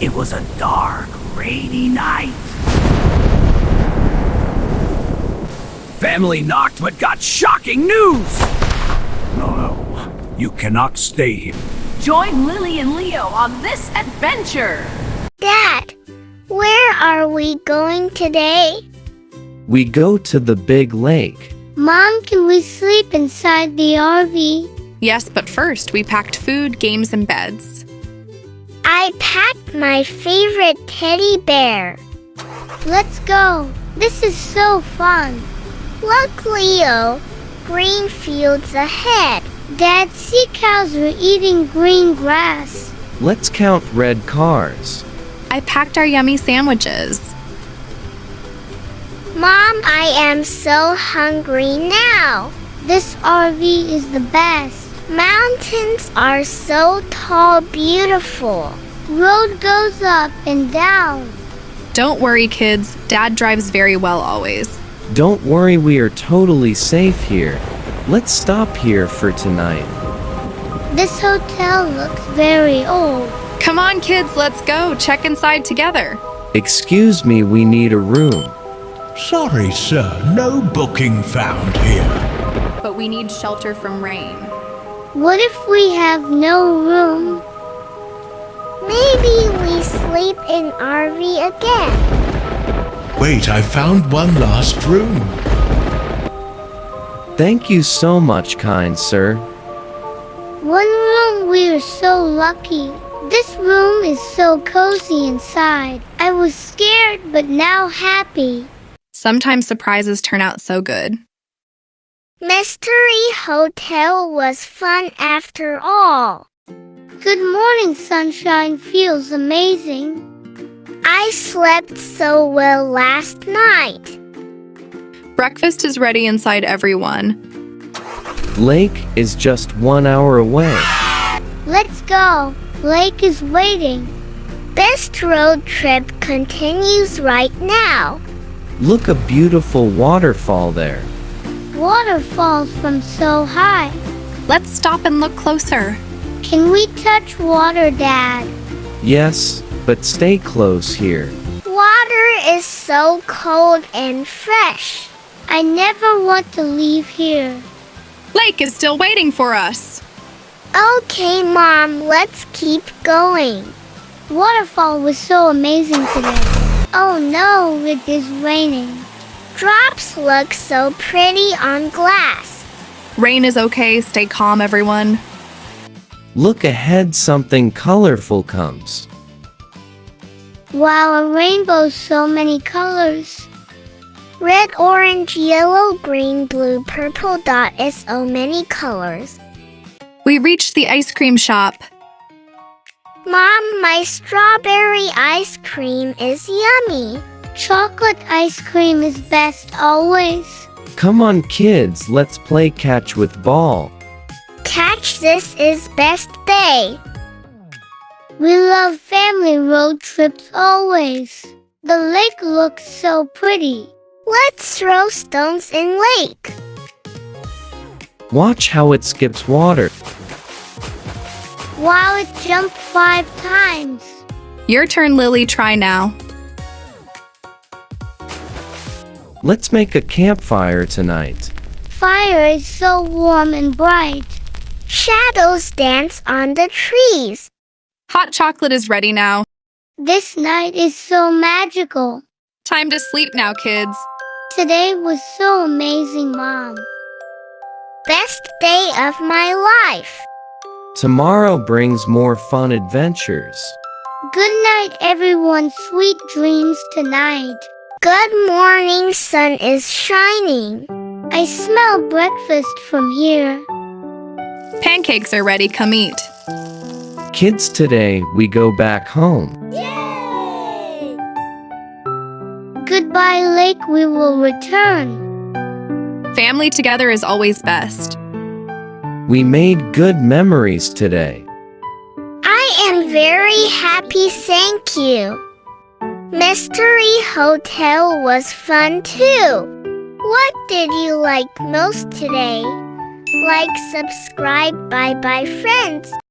It was a dark, rainy night. Family knocked but got shocking news! No, you cannot stay here. Join Lily and Leo on this adventure! Dad, where are we going today? We go to the big lake. Mom, can we sleep inside the RV? Yes, but first we packed food, games, and beds. I packed my favorite teddy bear. Let's go. This is so fun. Look, Leo. Green fields ahead. Dad, see cows are eating green grass. Let's count red cars. I packed our yummy sandwiches. Mom, I am so hungry now. This RV is the best. Mountains are so tall, beautiful. Road goes up and down. Don't worry, kids. Dad drives very well always. Don't worry, we are totally safe here. Let's stop here for tonight. This hotel looks very old. Come on, kids, let's go. Check inside together. Excuse me, we need a room. Sorry, sir, no booking found here. But we need shelter from rain. What if we have no room? Maybe we sleep in RV again. Wait, I found one last room. Thank you so much, kind sir. One room, we are so lucky. This room is so cozy inside. I was scared, but now happy. Sometimes surprises turn out so good. Mystery Hotel was fun after all. Good morning, sunshine. Feels amazing. I slept so well last night. Breakfast is ready inside everyone. Lake is just 1 hour away. Let's go. Lake is waiting. Best road trip continues right now. Look, a beautiful waterfall there. Water falls from so high. Let's stop and look closer. Can we touch water, Dad? Yes, but stay close here. Water is so cold and fresh. I never want to leave here. Lake is still waiting for us. Okay, Mom, let's keep going. Waterfall was so amazing today. Oh no, it is raining. Drops look so pretty on glass. Rain is okay. Stay calm, everyone. Look ahead, something colorful comes. Wow, a rainbow, so many colors. Red, orange, yellow, green, blue, purple dot is so many colors. We reached the ice cream shop. Mom, my strawberry ice cream is yummy. Chocolate ice cream is best always. Come on, kids, let's play catch with ball. Catch this is best day. We love family road trips always. The lake looks so pretty. Let's throw stones in lake. Watch how it skips water. Wow, it jumped 5 times. Your turn, Lily. Try now. Let's make a campfire tonight. Fire is so warm and bright. Shadows dance on the trees. Hot chocolate is ready now. This night is so magical. Time to sleep now, kids. Today was so amazing, Mom. Best day of my life. Tomorrow brings more fun adventures. Good night, everyone. Sweet dreams tonight. Good morning, sun is shining. I smell breakfast from here. Pancakes are ready. Come eat. Kids, today we go back home. Yay! Goodbye, lake. We will return. Family together is always best. We made good memories today. I am very happy, thank you. Mystery Hotel was fun too. What did you like most today? Like, subscribe, bye bye friends.